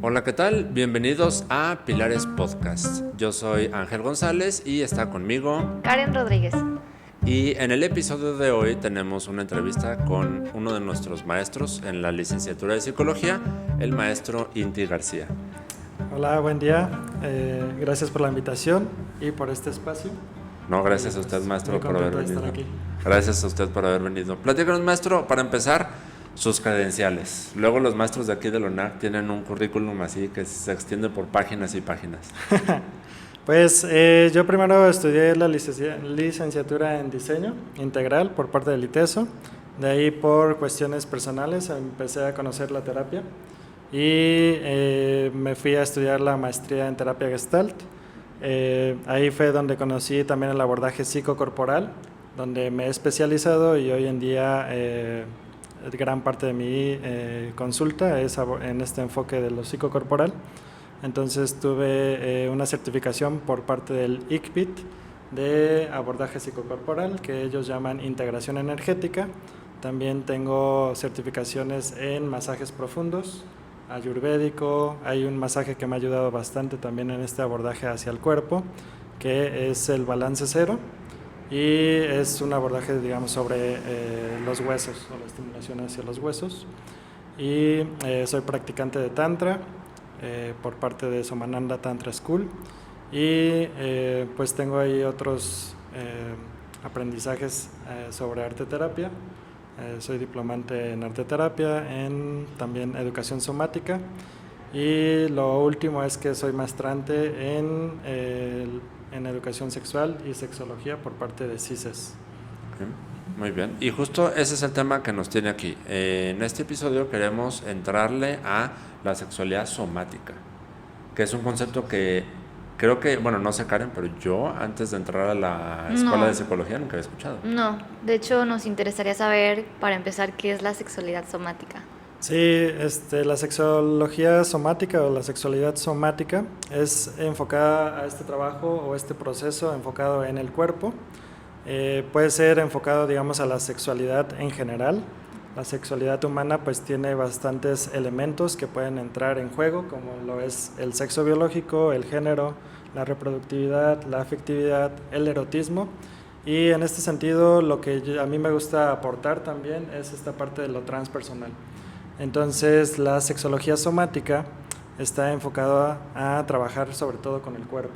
Hola, ¿qué tal? Bienvenidos a Pilares Podcast. Yo soy Ángel González y está conmigo Karen Rodríguez. Y en el episodio de hoy tenemos una entrevista con uno de nuestros maestros en la licenciatura de Psicología, el maestro Inti García. Hola, buen día. Gracias por la invitación y por este espacio. No, gracias a usted, maestro, por haber venido. Estar aquí. Gracias a usted por haber venido. Platícanos, maestro, para empezar, sus credenciales. Luego los maestros de aquí de la UNAC tienen un currículum así que se extiende por páginas y páginas. Pues yo primero estudié la licenciatura en diseño integral por parte del ITESO. De ahí, por cuestiones personales, empecé a conocer la terapia y me fui a estudiar la maestría en terapia Gestalt. Ahí fue donde conocí también el abordaje psicocorporal, donde me he especializado, y hoy en día gran parte de mi consulta es en este enfoque de lo psicocorporal. Entonces tuve una certificación por parte del ICPIT de abordaje psicocorporal, que ellos llaman integración energética. También tengo certificaciones en masajes profundos, ayurvédico. Hay un masaje que me ha ayudado bastante también en este abordaje hacia el cuerpo, que es el balance cero, y es un abordaje, digamos, sobre los huesos, o la estimulación hacia los huesos. Y soy practicante de Tantra por parte de Somananda Tantra School, y pues tengo ahí otros aprendizajes sobre arte terapia. Soy diplomante en arte terapia, en también educación somática, y lo último es que soy maestrante en educación sexual y sexología por parte de CISES. Okay. Muy bien, y justo ese es el tema que nos tiene aquí. En este episodio queremos entrarle a la sexualidad somática, que es un concepto que creo que, bueno, no sé, Karen, pero yo antes de entrar a la escuela de psicología nunca había escuchado. No, de hecho nos interesaría saber, para empezar, qué es la sexualidad somática. Sí, la sexología somática o la sexualidad somática es enfocada a este trabajo o este proceso enfocado en el cuerpo. Puede ser enfocado, digamos, a la sexualidad en general. La sexualidad humana pues tiene bastantes elementos que pueden entrar en juego, como lo es el sexo biológico, el género, la reproductividad, la afectividad, el erotismo. Y en este sentido, lo que a mí me gusta aportar también es esta parte de lo transpersonal. Entonces, la sexología somática está enfocada a trabajar sobre todo con el cuerpo.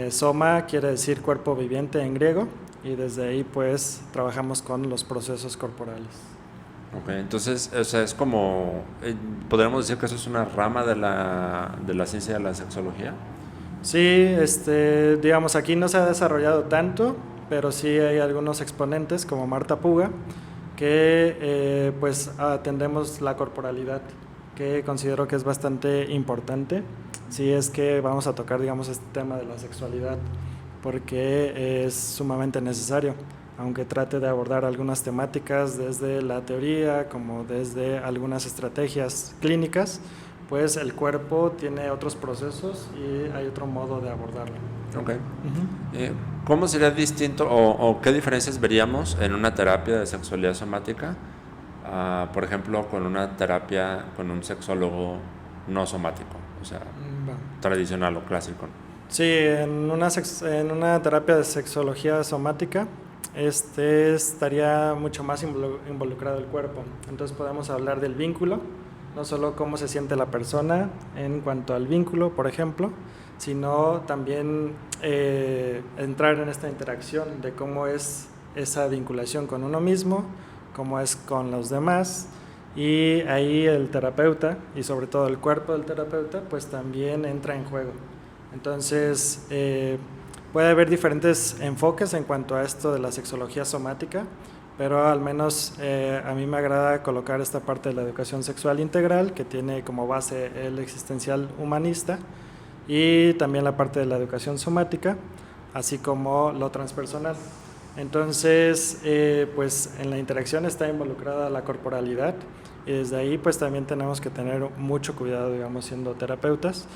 Soma quiere decir cuerpo viviente en griego, y desde ahí pues trabajamos con los procesos corporales. Ok, entonces, o sea, es como, podríamos decir que eso es una rama de la ciencia de la sexología. Sí, digamos, aquí no se ha desarrollado tanto, pero sí hay algunos exponentes como Marta Puga, que pues atendemos la corporalidad, que considero que es bastante importante si es que vamos a tocar, digamos, este tema de la sexualidad, porque es sumamente necesario, aunque trate de abordar algunas temáticas desde la teoría como desde algunas estrategias clínicas. Pues el cuerpo tiene otros procesos y hay otro modo de abordarlo. Ok. ¿Cómo sería distinto o qué diferencias veríamos en una terapia de sexualidad somática, por ejemplo, con una terapia con un sexólogo no somático, o sea, tradicional o clásico? Sí, en una terapia de sexología somática estaría mucho más involucrado el cuerpo. Entonces podemos hablar del vínculo, no solo cómo se siente la persona en cuanto al vínculo, por ejemplo, sino también entrar en esta interacción de cómo es esa vinculación con uno mismo, cómo es con los demás, y ahí el terapeuta, y sobre todo el cuerpo del terapeuta, pues también entra en juego. Entonces puede haber diferentes enfoques en cuanto a esto de la sexología somática, pero al menos a mí me agrada colocar esta parte de la educación sexual integral, que tiene como base el existencial humanista, y también la parte de la educación somática, así como lo transpersonal. Entonces, pues en la interacción está involucrada la corporalidad, y desde ahí pues también tenemos que tener mucho cuidado, digamos, siendo terapeutas,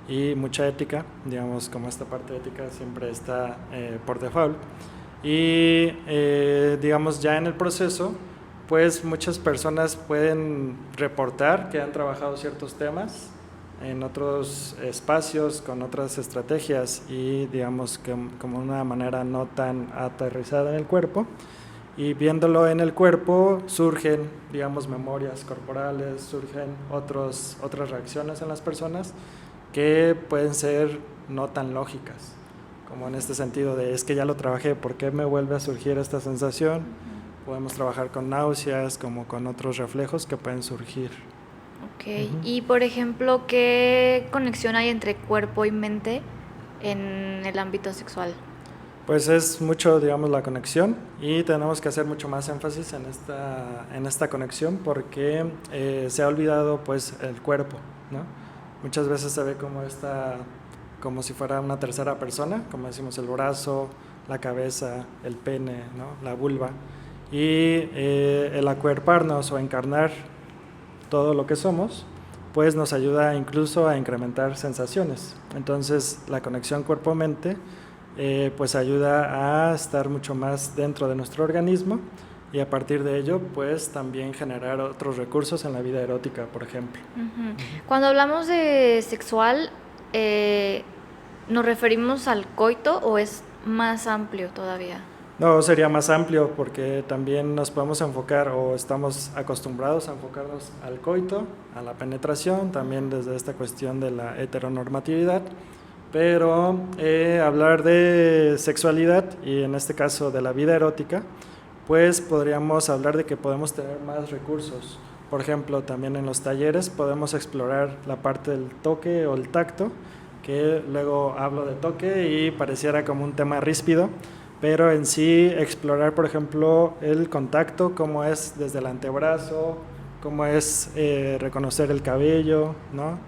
y mucha ética, digamos, como esta parte ética siempre está por default. Y digamos, ya en el proceso pues muchas personas pueden reportar que han trabajado ciertos temas en otros espacios, con otras estrategias y digamos que como una manera no tan aterrizada en el cuerpo. Y viéndolo en el cuerpo surgen, digamos, memorias corporales, surgen otras reacciones en las personas que pueden ser no tan lógicas, como en este sentido de es que ya lo trabajé, ¿por qué me vuelve a surgir esta sensación? Podemos trabajar con náuseas, como con otros reflejos que pueden surgir. Ok, y por ejemplo, ¿qué conexión hay entre cuerpo y mente en el ámbito sexual? Pues es mucho, digamos, la conexión y tenemos que hacer mucho más énfasis en esta conexión porque se ha olvidado pues el cuerpo, ¿no? Muchas veces se ve como si fuera una tercera persona, como decimos el brazo, la cabeza, el pene, ¿no? La vulva, y el acuerparnos o encarnar todo lo que somos pues nos ayuda incluso a incrementar sensaciones. Entonces la conexión cuerpo-mente pues ayuda a estar mucho más dentro de nuestro organismo y a partir de ello pues también generar otros recursos en la vida erótica, por ejemplo. Cuando hablamos de sexual, ¿nos referimos al coito o es más amplio todavía? No, sería más amplio porque también nos podemos enfocar o estamos acostumbrados a enfocarnos al coito, a la penetración, también desde esta cuestión de la heteronormatividad. Pero hablar de sexualidad y en este caso de la vida erótica, pues podríamos hablar de que podemos tener más recursos. Por ejemplo, también en los talleres podemos explorar la parte del toque o el tacto, que luego hablo de toque y pareciera como un tema ríspido, pero en sí explorar, por ejemplo, el contacto, cómo es desde el antebrazo, cómo es reconocer el cabello, ¿no?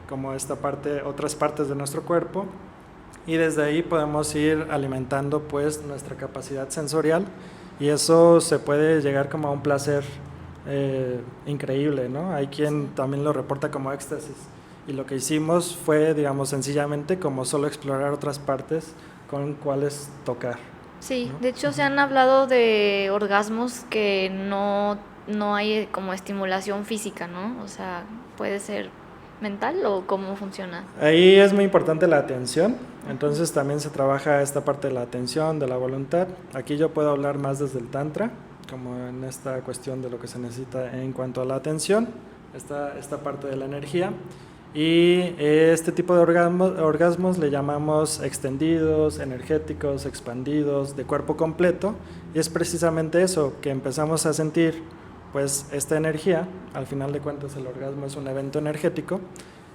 Como otras partes de nuestro cuerpo, y desde ahí podemos ir alimentando pues nuestra capacidad sensorial y eso se puede llegar como a un placer increíble, ¿no? Hay quien también lo reporta como éxtasis y lo que hicimos fue, digamos, sencillamente como solo explorar otras partes con cuáles tocar. Sí, ¿no? de hecho se han hablado de orgasmos que no hay como estimulación física, ¿no? O sea, puede ser mental o cómo funciona. Ahí es muy importante la atención, entonces también se trabaja esta parte de la atención, de la voluntad. Aquí yo puedo hablar más desde el tantra, como en esta cuestión de lo que se necesita en cuanto a la atención, esta parte de la energía. Y este tipo de orgasmos le llamamos extendidos, energéticos, expandidos, de cuerpo completo, y es precisamente eso, que empezamos a sentir pues esta energía. Al final de cuentas el orgasmo es un evento energético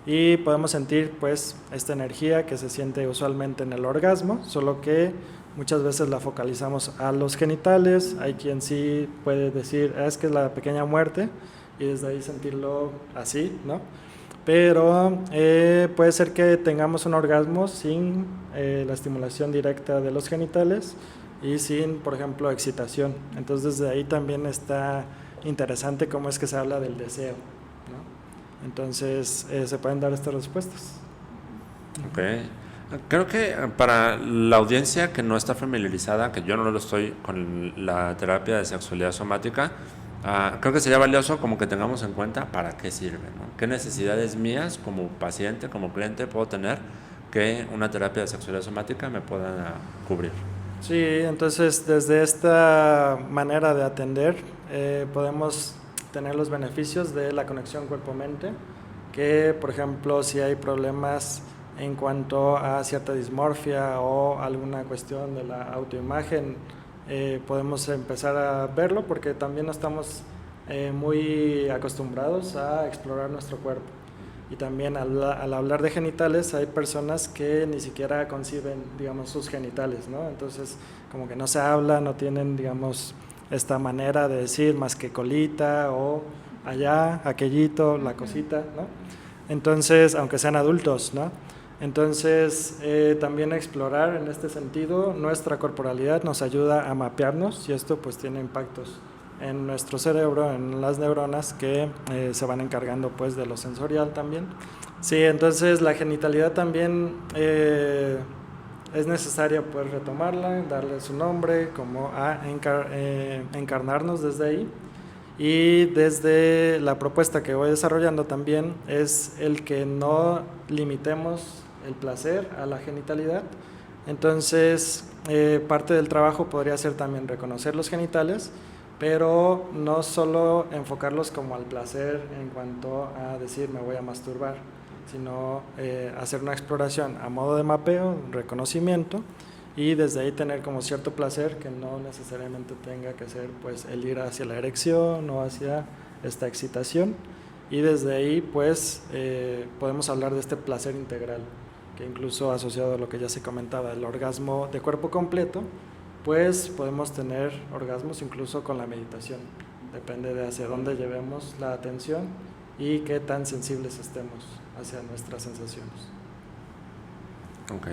y podemos sentir pues esta energía que se siente usualmente en el orgasmo, solo que muchas veces la focalizamos a los genitales. Hay quien sí puede decir es que es la pequeña muerte y desde ahí sentirlo así, ¿no? Pero puede ser que tengamos un orgasmo sin la estimulación directa de los genitales y sin, por ejemplo, excitación. Entonces desde ahí también está interesante cómo es que se habla del deseo, ¿no? Entonces se pueden dar estas respuestas. Ok. Creo que para la audiencia que no está familiarizada, que yo no lo estoy con la terapia de sexualidad somática, creo que sería valioso como que tengamos en cuenta para qué sirve, ¿no? ¿Qué necesidades mías como paciente, como cliente puedo tener que una terapia de sexualidad somática me pueda cubrir? Sí, entonces desde esta manera de atender podemos tener los beneficios de la conexión cuerpo-mente, que por ejemplo si hay problemas en cuanto a cierta dismorfia o alguna cuestión de la autoimagen, podemos empezar a verlo porque también no estamos muy acostumbrados a explorar nuestro cuerpo. Y también al hablar de genitales hay personas que ni siquiera conciben, digamos, sus genitales, ¿no? Entonces como que no se habla, no tienen, digamos, esta manera de decir más que colita o allá, aquellito, la cosita, ¿no? Entonces, aunque sean adultos, ¿no? Entonces, también explorar en este sentido nuestra corporalidad nos ayuda a mapearnos y esto pues tiene impactos en nuestro cerebro, en las neuronas que se van encargando pues de lo sensorial también. Sí, entonces la genitalidad también es necesaria pues retomarla, darle su nombre, como a encarnarnos desde ahí. Y desde la propuesta que voy desarrollando también es el que no limitemos el placer a la genitalidad. Entonces, parte del trabajo podría ser también reconocer los genitales, pero no solo enfocarlos como al placer en cuanto a decir me voy a masturbar, sino hacer una exploración a modo de mapeo, reconocimiento, y desde ahí tener como cierto placer que no necesariamente tenga que ser pues el ir hacia la erección o hacia esta excitación, y desde ahí pues podemos hablar de este placer integral, que incluso asociado a lo que ya se comentaba, el orgasmo de cuerpo completo, pues podemos tener orgasmos incluso con la meditación, depende de hacia dónde llevemos la atención y qué tan sensibles estemos hacia nuestras sensaciones. Ok,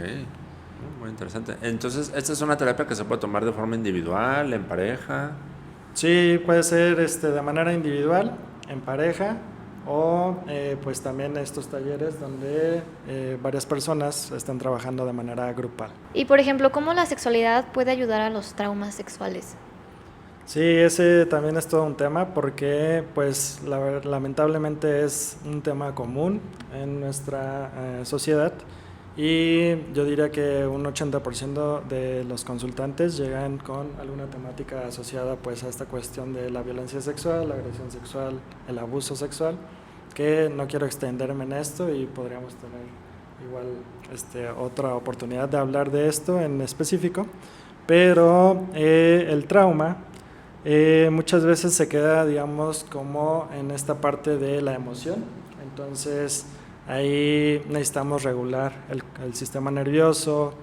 muy interesante. Entonces, ¿esta es una terapia que se puede tomar de forma individual, en pareja? Sí, puede ser de manera individual, en pareja, o pues también estos talleres donde varias personas están trabajando de manera grupal. Y por ejemplo, ¿cómo la sexualidad puede ayudar a los traumas sexuales? Sí, ese también es todo un tema porque pues lamentablemente es un tema común en nuestra sociedad, y yo diría que un 80% de los consultantes llegan con alguna temática asociada pues a esta cuestión de la violencia sexual, la agresión sexual, el abuso sexual, que no quiero extenderme en esto y podríamos tener igual otra oportunidad de hablar de esto en específico, pero el trauma muchas veces se queda, digamos, como en esta parte de la emoción. Entonces ahí necesitamos regular el sistema nervioso,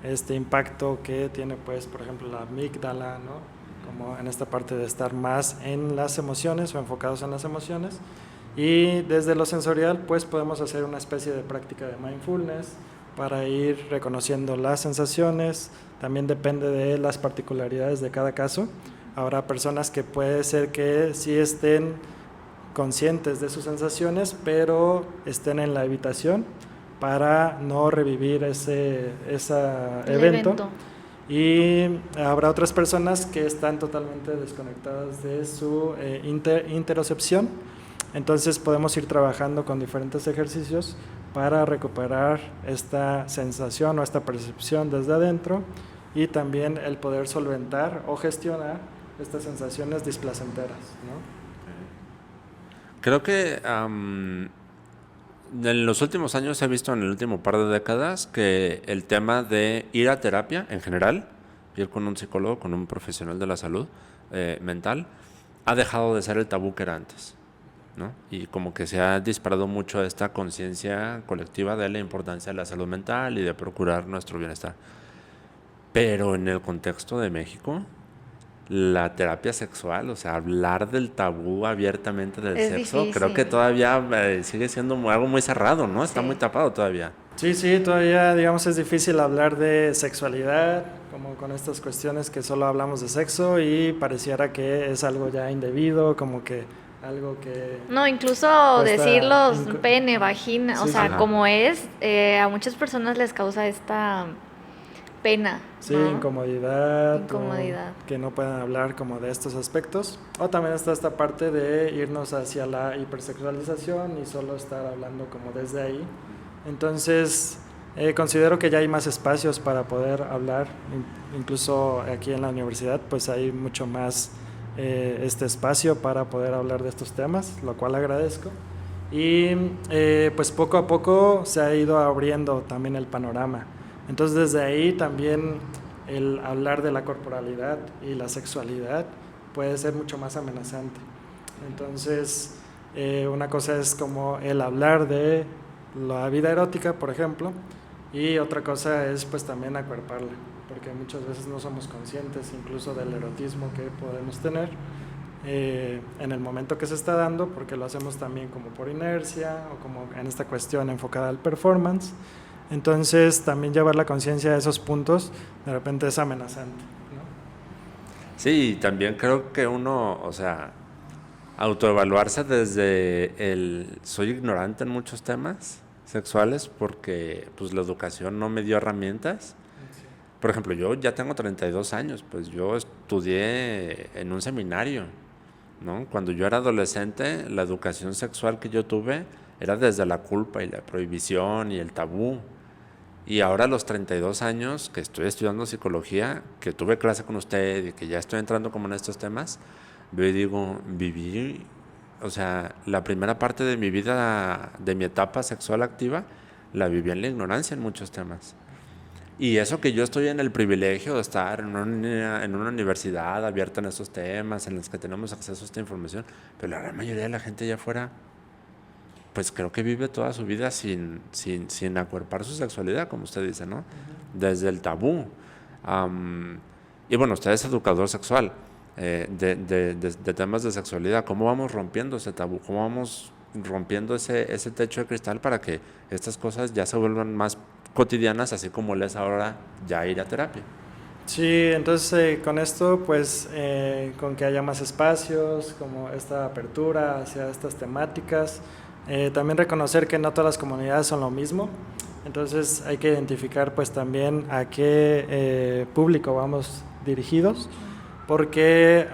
este impacto que tiene pues por ejemplo la amígdala, ¿no? Como en esta parte de estar más en las emociones o enfocados en las emociones. Y desde lo sensorial pues podemos hacer una especie de práctica de mindfulness para ir reconociendo las sensaciones. También depende de las particularidades de cada caso. Habrá personas que puede ser que sí estén conscientes de sus sensaciones, pero estén en la evitación para no revivir ese evento. Y habrá otras personas que están totalmente desconectadas de su interocepción. Entonces podemos ir trabajando con diferentes ejercicios para recuperar esta sensación o esta percepción desde adentro, y también el poder solventar o gestionar estas sensaciones displacenteras, ¿no? Creo que en los últimos años he visto, en el último par de décadas, que el tema de ir a terapia en general, ir con un psicólogo, con un profesional de la salud mental, ha dejado de ser el tabú que era antes, ¿no? Y como que se ha disparado mucho esta conciencia colectiva de la importancia de la salud mental y de procurar nuestro bienestar. Pero en el contexto de México, la terapia sexual, o sea, hablar del tabú abiertamente del Es sexo, difícil. creo que todavía sigue siendo algo muy cerrado, ¿no? Está Sí. muy tapado todavía. Sí, todavía digamos es difícil hablar de sexualidad, como con estas cuestiones que solo hablamos de sexo y pareciera que es algo ya indebido, como que algo que... No, incluso cuesta decirlos inco- pene, vagina, o Sí, sea, sí. como es, a muchas personas les causa esta pena, Sí, ¿no? incomodidad, Incomodidad. o que no puedan hablar como de estos aspectos. O también está esta parte de irnos hacia la hipersexualización y solo estar hablando como desde ahí. Entonces, considero que ya hay más espacios para poder hablar, incluso aquí en la universidad, pues hay mucho más este espacio para poder hablar de estos temas, lo cual agradezco. Y pues poco a poco se ha ido abriendo también el panorama. Entonces desde ahí también el hablar de la corporalidad y la sexualidad puede ser mucho más amenazante. Entonces una cosa es como el hablar de la vida erótica, por ejemplo, y otra cosa es pues también acuerparla, porque muchas veces no somos conscientes incluso del erotismo que podemos tener en el momento que se está dando, porque lo hacemos también como por inercia o como en esta cuestión enfocada al performance. Entonces también llevar la conciencia a esos puntos de repente es amenazante, ¿no? Sí, y también creo que uno, o sea, autoevaluarse desde el soy ignorante en muchos temas sexuales porque pues la educación no me dio herramientas. Por ejemplo, yo ya tengo 32 años, pues yo estudié en un seminario ¿no? Cuando yo era adolescente, la educación sexual que yo tuve era desde la culpa y la prohibición y el tabú. Y ahora a los 32 años que estoy estudiando psicología, que tuve clase con usted y que ya estoy entrando como en estos temas, yo digo, viví, o sea, la primera parte de mi vida, de mi etapa sexual activa, la viví en la ignorancia en muchos temas. Y eso que yo estoy en el privilegio de estar en una universidad abierta en estos temas, en los que tenemos acceso a esta información, pero la gran mayoría de la gente allá afuera, pues creo que vive toda su vida sin acuerpar su sexualidad, como usted dice, ¿no? Desde el tabú. Y bueno, usted es educador sexual, de temas de sexualidad. ¿Cómo vamos rompiendo ese tabú? ¿Cómo vamos rompiendo ese techo de cristal para que estas cosas ya se vuelvan más cotidianas, así como les ahora ya ir a terapia? Sí, entonces con esto, pues con que haya más espacios, como esta apertura hacia estas temáticas, también reconocer que no todas las comunidades son lo mismo, entonces hay que identificar pues también a qué público vamos dirigidos, porque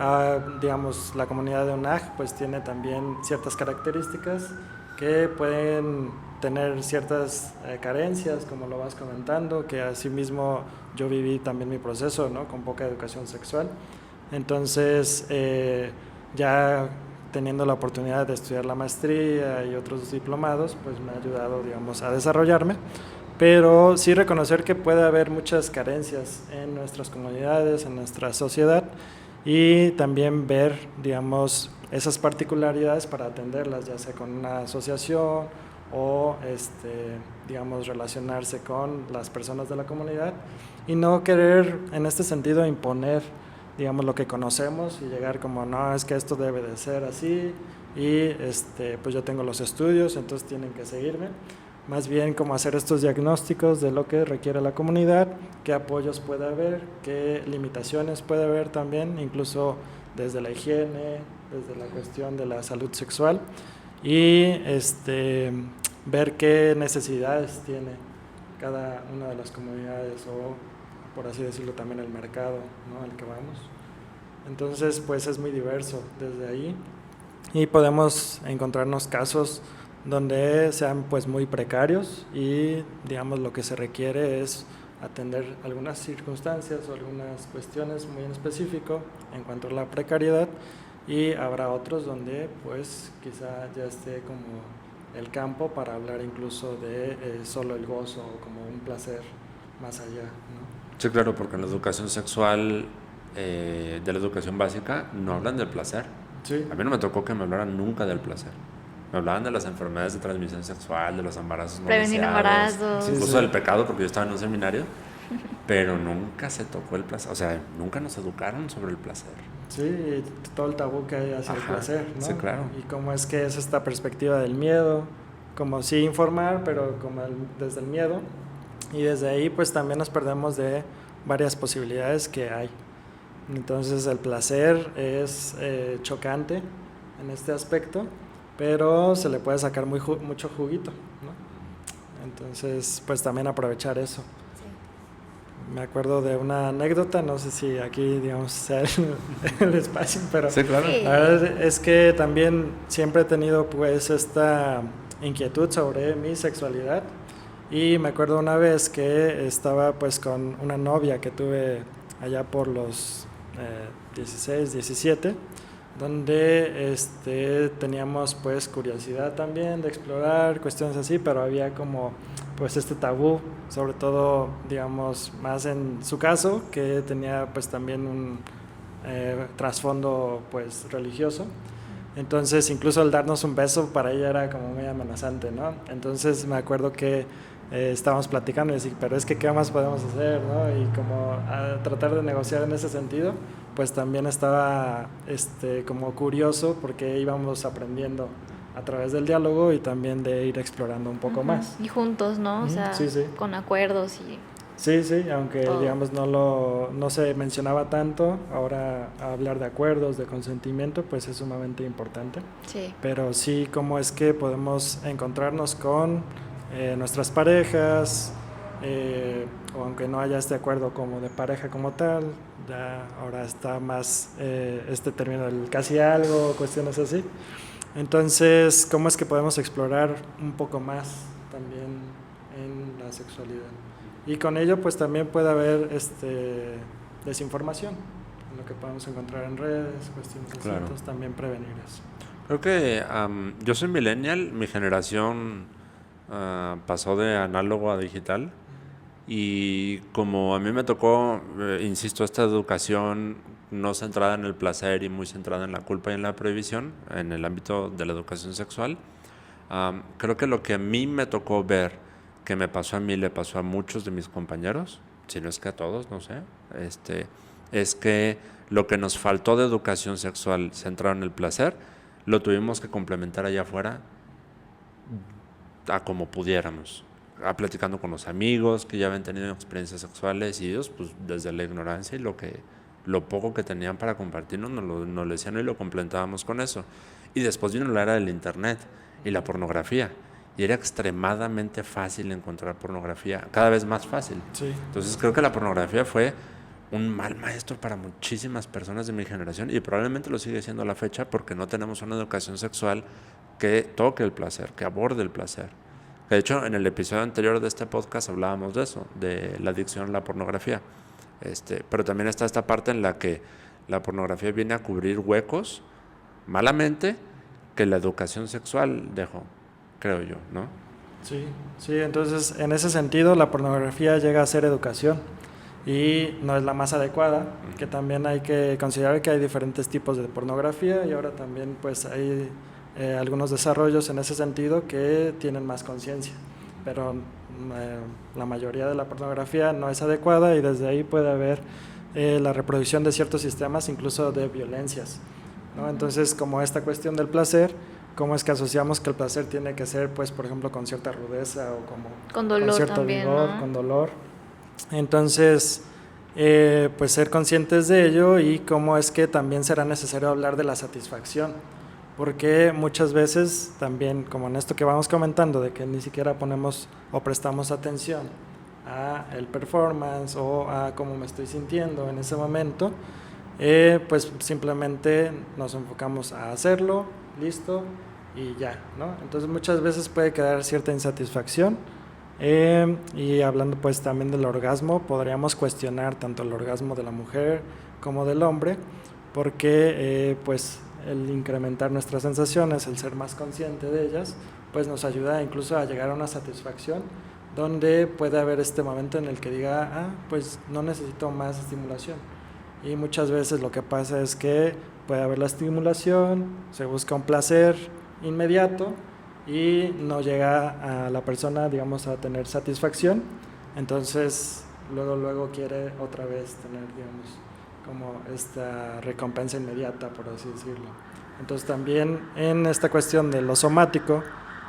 digamos la comunidad de UNAG pues tiene también ciertas características que pueden tener ciertas carencias, como lo vas comentando, que asimismo yo viví también mi proceso, ¿no? Con poca educación sexual. Entonces, ya teniendo la oportunidad de estudiar la maestría y otros diplomados, pues me ha ayudado, digamos, a desarrollarme. Pero sí reconocer que puede haber muchas carencias en nuestras comunidades, en nuestra sociedad, y también ver, digamos, esas particularidades para atenderlas, ya sea con una asociación o, digamos, relacionarse con las personas de la comunidad y no querer, en este sentido, imponer, digamos, lo que conocemos y llegar como, no, es que esto debe de ser así y, pues yo tengo los estudios, entonces tienen que seguirme. Más bien como hacer estos diagnósticos de lo que requiere la comunidad, qué apoyos puede haber, qué limitaciones puede haber también, incluso desde la higiene, desde la cuestión de la salud sexual y ver qué necesidades tiene cada una de las comunidades o, por así decirlo, también el mercado, ¿no?, al que vamos. Entonces, pues es muy diverso desde ahí y podemos encontrarnos casos donde sean pues muy precarios y digamos lo que se requiere es atender algunas circunstancias o algunas cuestiones muy en específico en cuanto a la precariedad y habrá otros donde pues quizá ya esté como el campo para hablar incluso de solo el gozo o como un placer más allá, ¿no? Sí, claro, porque en la educación sexual, de la educación básica, no hablan del placer. Sí. A mí no me tocó que me hablaran nunca del placer. Me hablaban de las enfermedades de transmisión sexual, de los embarazos no Prevenir deseados, embarazos. incluso Sí. del pecado, porque yo estaba en un seminario, pero nunca se tocó el placer, o sea, nunca nos educaron sobre el placer. Sí, y todo el tabú que hay hacia el Ajá, placer, ¿no? sí, claro. Y cómo es que es esta perspectiva del miedo, como sí informar, pero como desde el miedo. Y desde ahí pues también nos perdemos de varias posibilidades que hay. Entonces el placer es chocante en este aspecto, pero se le puede sacar mucho juguito, ¿no? Entonces pues también aprovechar eso. Me acuerdo de una anécdota, no sé si aquí, digamos, sea el espacio, pero Sí, claro. Sí. la verdad es que también siempre he tenido pues esta inquietud sobre mi sexualidad y me acuerdo una vez que estaba pues con una novia que tuve allá por los 16, 17, donde teníamos pues curiosidad también de explorar cuestiones así, pero había como pues este tabú, sobre todo digamos más en su caso, que tenía pues también un trasfondo pues religioso. Entonces incluso el darnos un beso para ella era como muy amenazante, ¿no? Entonces me acuerdo que estábamos platicando y decir, pero es que qué más podemos hacer, ¿no? Y como a tratar de negociar en ese sentido, pues también estaba como curioso porque íbamos aprendiendo a través del diálogo y también de ir explorando un poco más. Y juntos, ¿no? O Ujú, sea, sí, sí. con acuerdos y... Sí, sí, aunque Todo. digamos no se mencionaba tanto, ahora hablar de acuerdos, de consentimiento, pues es sumamente importante. Sí. Pero sí, cómo es que podemos encontrarnos con nuestras parejas, o aunque no haya este acuerdo como de pareja como tal, ya ahora está más este término del casi algo, cuestiones así. Entonces, ¿cómo es que podemos explorar un poco más también en la sexualidad? Y con ello, pues también puede haber desinformación, en lo que podemos encontrar en redes, cuestiones así, Claro. entonces también prevenir eso. Creo que yo soy millennial, mi generación pasó de análogo a digital y como a mí me tocó, insisto, esta educación no centrada en el placer y muy centrada en la culpa y en la prohibición, en el ámbito de la educación sexual, creo que lo que a mí me tocó ver, que me pasó a mí, le pasó a muchos de mis compañeros, si no es que a todos, no sé, es que lo que nos faltó de educación sexual centrada en el placer, lo tuvimos que complementar allá afuera a como pudiéramos, a platicando con los amigos que ya habían tenido experiencias sexuales y ellos, pues desde la ignorancia y lo poco que tenían para compartirnos, nos lo decían y lo complementábamos con eso. Y después vino la era del internet y la pornografía. Y era extremadamente fácil encontrar pornografía, cada vez más fácil. Sí. Entonces creo que la pornografía fue un mal maestro para muchísimas personas de mi generación y probablemente lo sigue siendo a la fecha porque no tenemos una educación sexual que toque el placer, que aborde el placer. De hecho, en el episodio anterior de este podcast hablábamos de eso, de la adicción a la pornografía. Pero también está esta parte en la que la pornografía viene a cubrir huecos, malamente, que la educación sexual dejó, creo yo, ¿no? Sí, sí, entonces en ese sentido la pornografía llega a ser educación y no es la más adecuada, que también hay que considerar que hay diferentes tipos de pornografía y ahora también pues hay algunos desarrollos en ese sentido que tienen más conciencia, pero la mayoría de la pornografía no es adecuada y desde ahí puede haber la reproducción de ciertos sistemas, incluso de violencias, ¿no? Entonces, como esta cuestión del placer, ¿cómo es que asociamos que el placer tiene que ser, pues, por ejemplo, con cierta rudeza o como Con dolor con cierto también, vigor, ¿no? con dolor? Entonces, pues ser conscientes de ello y cómo es que también será necesario hablar de la satisfacción, porque muchas veces también, como en esto que vamos comentando, de que ni siquiera ponemos o prestamos atención a el performance o a cómo me estoy sintiendo en ese momento, pues simplemente nos enfocamos a hacerlo, listo y ya, ¿no? Entonces muchas veces puede quedar cierta insatisfacción. Y hablando pues también del orgasmo, podríamos cuestionar tanto el orgasmo de la mujer como del hombre, porque pues el incrementar nuestras sensaciones, el ser más consciente de ellas, pues nos ayuda incluso a llegar a una satisfacción donde puede haber este momento en el que diga, pues no necesito más estimulación. Y muchas veces lo que pasa es que puede haber la estimulación, se busca un placer inmediato y no llega a la persona, digamos, a tener satisfacción, entonces luego quiere otra vez tener, digamos, como esta recompensa inmediata, por así decirlo. Entonces también en esta cuestión de lo somático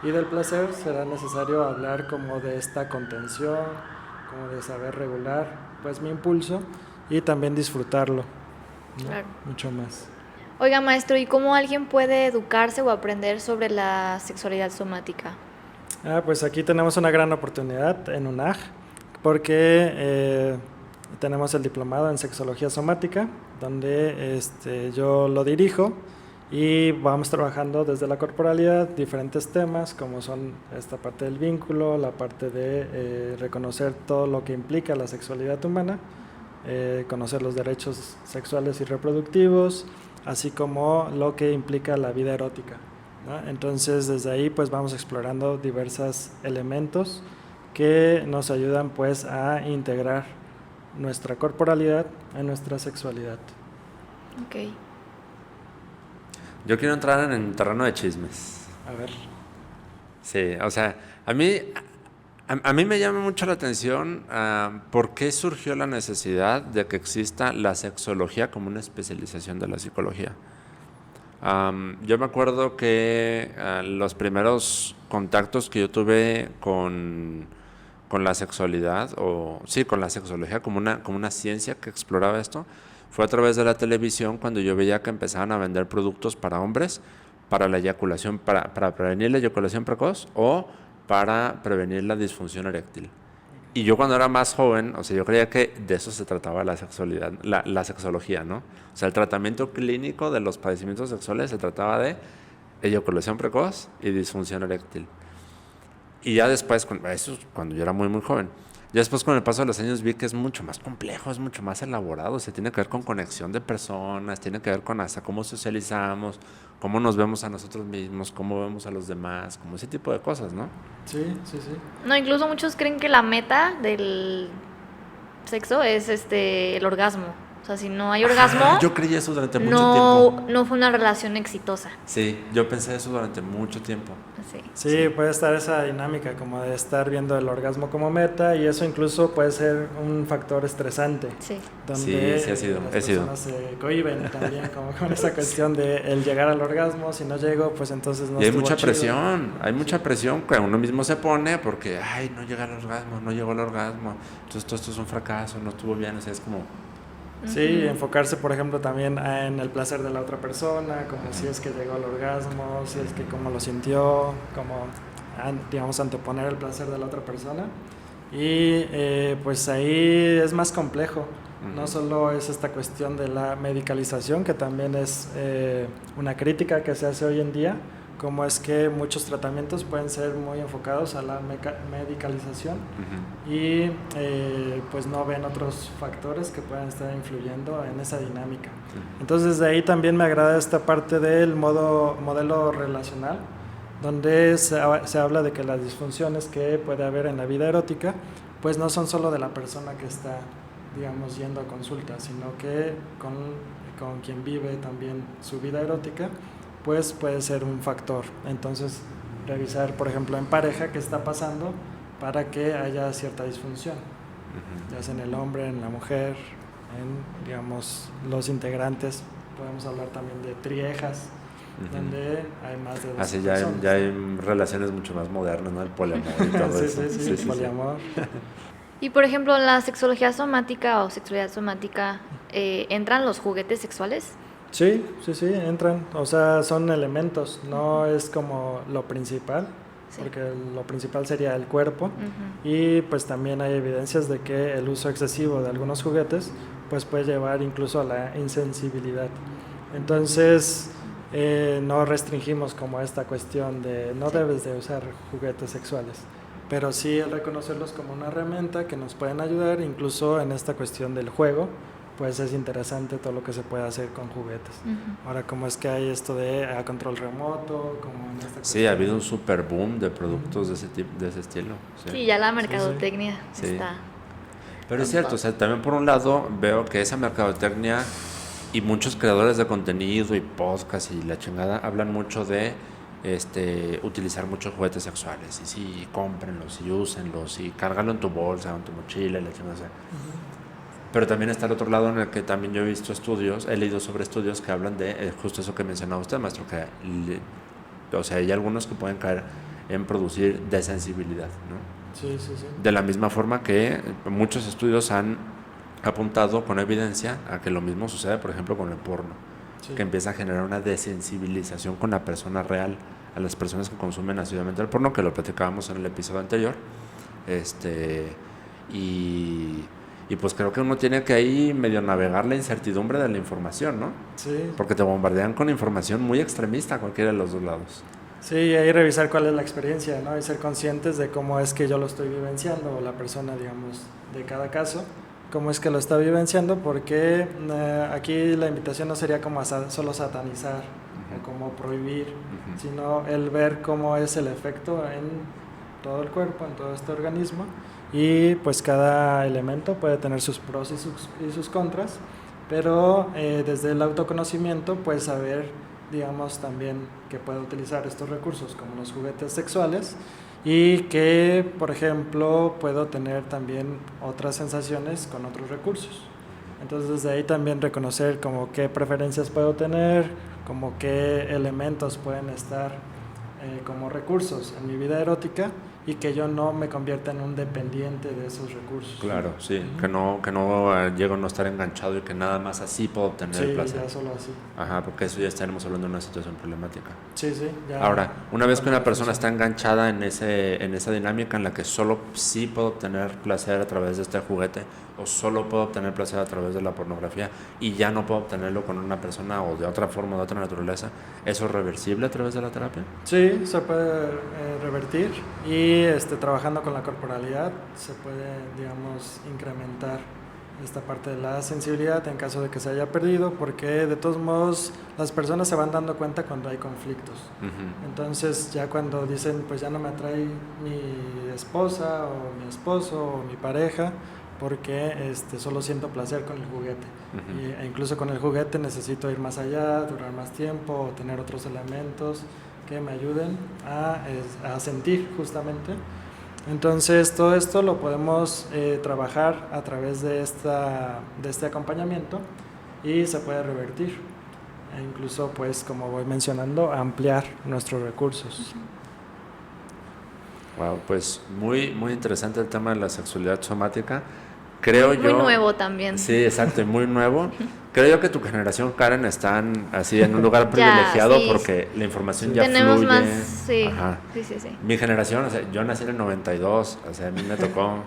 y del placer será necesario hablar como de esta contención, como de saber regular pues mi impulso y también disfrutarlo, ¿no? Claro. Mucho más. Oiga, maestro, ¿y cómo alguien puede educarse o aprender sobre la sexualidad somática? Pues aquí tenemos una gran oportunidad en UNAG, porque tenemos el diplomado en sexología somática, donde yo lo dirijo y vamos trabajando desde la corporalidad diferentes temas, como son esta parte del vínculo, la parte de reconocer todo lo que implica la sexualidad humana, conocer los derechos sexuales y reproductivos, así como lo que implica la vida erótica, ¿no? Entonces desde ahí pues vamos explorando diversos elementos que nos ayudan pues a integrar nuestra corporalidad en nuestra sexualidad. Ok. Yo quiero entrar en el terreno de chismes. A ver. Sí, o sea, a mí me llama mucho la atención por qué surgió la necesidad de que exista la sexología como una especialización de la psicología. Yo me acuerdo que los primeros contactos que yo tuve con la sexualidad, con la sexología como una ciencia que exploraba esto, fue a través de la televisión cuando yo veía que empezaban a vender productos para hombres, para la eyaculación, para prevenir la eyaculación precoz o para prevenir la disfunción eréctil. Y yo cuando era más joven, o sea, yo creía que de eso se trataba la sexualidad, la sexología, ¿no? O sea, el tratamiento clínico de los padecimientos sexuales se trataba de eyaculación precoz y disfunción eréctil. Y ya después, eso es cuando yo era muy, muy joven, ya después con el paso de los años vi que es mucho más complejo, es mucho más elaborado, o sea, tiene que ver con conexión de personas, tiene que ver con hasta cómo socializamos, cómo nos vemos a nosotros mismos, cómo vemos a los demás, como ese tipo de cosas, ¿no? Sí, sí, sí. No, incluso muchos creen que la meta del sexo es el orgasmo. O sea, si no hay orgasmo, Yo creí eso durante mucho tiempo. no fue una relación exitosa. Sí, yo pensé eso durante mucho tiempo. Sí. Sí, puede estar esa dinámica como de estar viendo el orgasmo como meta y eso incluso puede ser un factor estresante. Sí. Donde Sí, ha sido, las he sido. personas se cohíben también como con esa cuestión de el llegar al orgasmo, si no llego, pues entonces no Y hay estuvo mucha chido. presión, hay mucha presión que uno mismo se pone porque, ay, no llega al orgasmo, no llegó al orgasmo, entonces todo esto es un fracaso, no estuvo bien, o sea, es como... Sí, enfocarse por ejemplo también en el placer de la otra persona, como si es que llegó al orgasmo, si es que cómo lo sintió, como digamos anteponer el placer de la otra persona y pues ahí es más complejo, no solo es esta cuestión de la medicalización que también es una crítica que se hace hoy en día, como es que muchos tratamientos pueden ser muy enfocados a la medicalización y pues no ven otros factores que puedan estar influyendo en esa dinámica. Entonces de ahí también me agrada esta parte del modelo relacional, donde se habla de que las disfunciones que puede haber en la vida erótica pues no son solo de la persona que está, digamos, yendo a consulta, sino que con quien vive también su vida erótica pues puede ser un factor. Entonces, revisar, por ejemplo, en pareja qué está pasando para que haya cierta disfunción, ya sea en el hombre, en la mujer, en, digamos, los integrantes. Podemos hablar también de triejas, donde hay más de dos Así personas. ya hay relaciones mucho más modernas, ¿no? El poliamor y todo eso. Sí, poliamor. Y por ejemplo, en la sexología somática o sexualidad somática, ¿entran los juguetes sexuales? Sí, entran, o sea, son elementos, no es como lo principal, Sí. porque lo principal sería el cuerpo y pues también hay evidencias de que el uso excesivo de algunos juguetes pues puede llevar incluso a la insensibilidad. Entonces no restringimos como esta cuestión de no debes de usar juguetes sexuales, pero sí el reconocerlos como una herramienta que nos pueden ayudar incluso en esta cuestión del juego. Pues es interesante todo lo que se puede hacer con juguetes. Ahora, ¿cómo es que hay esto de control remoto? Como en esta sí, ha habido un super boom de productos de ese estilo. Sí, ya la mercadotecnia Sí. está... Pero es cierto, o sea, también por un lado veo que esa mercadotecnia y muchos creadores de contenido y podcast y la chingada hablan mucho de utilizar muchos juguetes sexuales. Y sí, cómprenlos y úsenlos y cárgalo en tu bolsa o en tu mochila y la chingada. Pero también está el otro lado en el que también yo he visto estudios, he leído sobre estudios que hablan de justo eso que mencionaba usted, maestro, que o sea, hay algunos que pueden caer en producir desensibilidad, ¿no? Sí. De la misma forma que muchos estudios han apuntado con evidencia a que lo mismo sucede, por ejemplo, con el porno, que empieza a generar una desensibilización con la persona real, a las personas que consumen asiduamente el porno, que lo platicábamos en el episodio anterior, y pues creo que uno tiene que ahí medio navegar la incertidumbre de la información, ¿no? Sí. Porque te bombardean con información muy extremista a cualquiera de los dos lados. Sí, y ahí revisar cuál es la experiencia, ¿no? Y ser conscientes de cómo es que yo lo estoy vivenciando, o la persona, digamos, de cada caso, cómo es que lo está vivenciando, porque aquí la invitación no sería como solo satanizar o como prohibir, sino el ver cómo es el efecto en todo el cuerpo, en todo este organismo, y pues cada elemento puede tener sus pros y sus contras, pero desde el autoconocimiento pues saber, digamos, también que puede utilizar estos recursos como los juguetes sexuales y que, por ejemplo, puedo tener también otras sensaciones con otros recursos. Entonces desde ahí también reconocer como qué preferencias puedo tener, como qué elementos pueden estar como recursos en mi vida erótica y que yo no me convierta en un dependiente de esos recursos. Claro, sí, que no llego a no estar enganchado y que nada más así puedo obtener el placer. Ya solo así. Ajá, porque eso ya estaremos hablando de una situación problemática. Sí, ya. Ahora, una vez que una persona está enganchada en esa dinámica en la que solo sí puedo obtener placer a través de este juguete o solo puedo obtener placer a través de la pornografía y ya no puedo obtenerlo con una persona o de otra forma, de otra naturaleza, ¿eso es reversible a través de la terapia? Sí, se puede revertir y trabajando con la corporalidad se puede, digamos, incrementar esta parte de la sensibilidad en caso de que se haya perdido, porque de todos modos las personas se van dando cuenta cuando hay conflictos. Uh-huh. Entonces ya cuando dicen pues ya no me atrae mi esposa o mi esposo o mi pareja porque solo siento placer con el juguete. Uh-huh. E incluso con el juguete necesito ir más allá, durar más tiempo o tener otros elementos que me ayuden a sentir justamente. Entonces todo esto lo podemos trabajar a través de este acompañamiento y se puede revertir e incluso, pues como voy mencionando, ampliar nuestros recursos. Wow, pues muy interesante el tema de la sexualidad somática. Creo muy nuevo también. Sí, exacto, y muy nuevo. Creo yo que tu generación, Karen, están así en un lugar privilegiado sí, porque la información ya tenemos fluye. Más, sí. Sí. Mi generación, o sea, yo nací en el 92, o sea, a mí me tocó.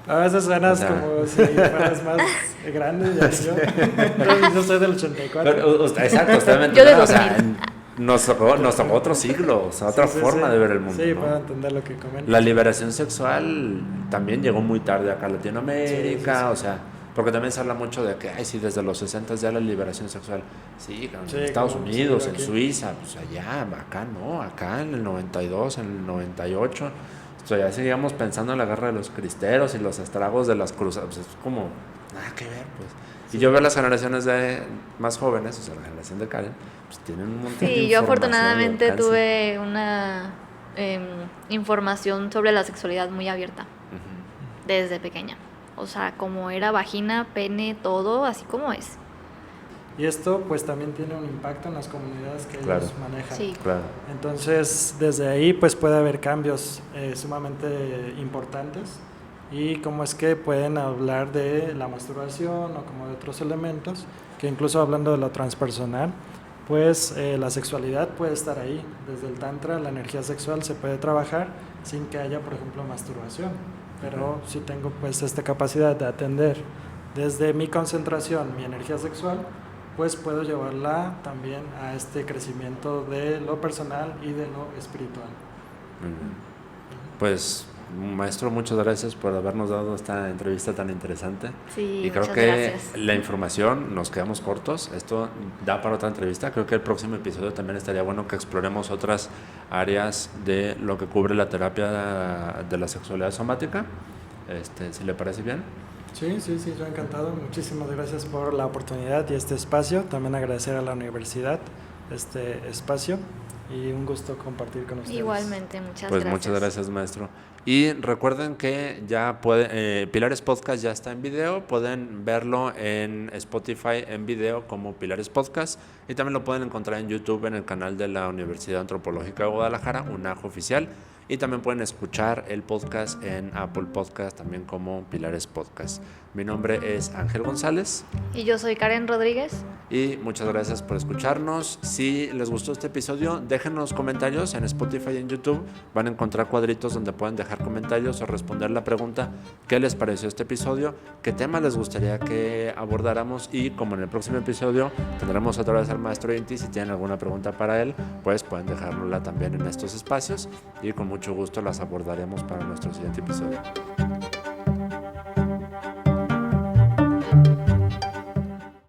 A veces suenas como si fueras más grande. Yo soy del 84. Pero, exacto, usted me entiende, o sea, nos tocó otro siglo, o sea, otra forma de ver el mundo. Sí, ¿no? puedo entender lo que comentas. La liberación sexual también llegó muy tarde acá en Latinoamérica, o sea, porque también se habla mucho de que, sí, desde los 60 ya la liberación sexual. Sí, en Estados Unidos, en Suiza, pues allá, acá no, acá en el 92, en el 98. O sea, ya seguíamos pensando en la guerra de los cristeros y los estragos de las cruzadas. Pues es como, nada que ver, pues. Y yo veo las generaciones más jóvenes, o sea, la generación de Karen, pues tienen un montón de información. Sí, yo afortunadamente tuve una información sobre la sexualidad muy abierta, uh-huh, desde pequeña. O sea, como era vagina, pene, todo, así como es. Y esto pues también tiene un impacto en las comunidades que ellos manejan. Sí. Claro. Entonces, desde ahí pues puede haber cambios sumamente importantes. Y cómo es que pueden hablar de la masturbación o como de otros elementos, que incluso hablando de lo transpersonal, pues la sexualidad puede estar ahí. Desde el tantra la energía sexual se puede trabajar sin que haya, por ejemplo, masturbación. Pero si tengo pues esta capacidad de atender desde mi concentración, mi energía sexual, pues puedo llevarla también a este crecimiento de lo personal y de lo espiritual. Pues maestro, muchas gracias por habernos dado esta entrevista tan interesante. Sí, y creo muchas que gracias. La información, nos quedamos cortos, esto da para otra entrevista. Creo que el próximo episodio también estaría bueno que exploremos otras áreas de lo que cubre la terapia de la sexualidad somática, si le parece bien. Sí, yo encantado. Muchísimas gracias por la oportunidad y este espacio. También agradecer a la universidad este espacio y un gusto compartir con ustedes. Igualmente, muchas pues gracias. Muchas gracias, maestro. Y recuerden que ya Pilares Podcast ya está en video, pueden verlo en Spotify en video como Pilares Podcast y también lo pueden encontrar en YouTube en el canal de la Universidad Antropológica de Guadalajara, UNAJ Oficial, y también pueden escuchar el podcast en Apple Podcast también como Pilares Podcast. Mi nombre es Ángel González. Y yo soy Karen Rodríguez. Y muchas gracias por escucharnos. Si les gustó este episodio, déjenos comentarios en Spotify y en YouTube. Van a encontrar cuadritos donde pueden dejar comentarios o responder la pregunta ¿qué les pareció este episodio? ¿Qué tema les gustaría que abordáramos? Y como en el próximo episodio tendremos otra vez al maestro Inti. Si tienen alguna pregunta para él, pues pueden dejárnosla también en estos espacios y con mucho gusto las abordaremos para nuestro siguiente episodio.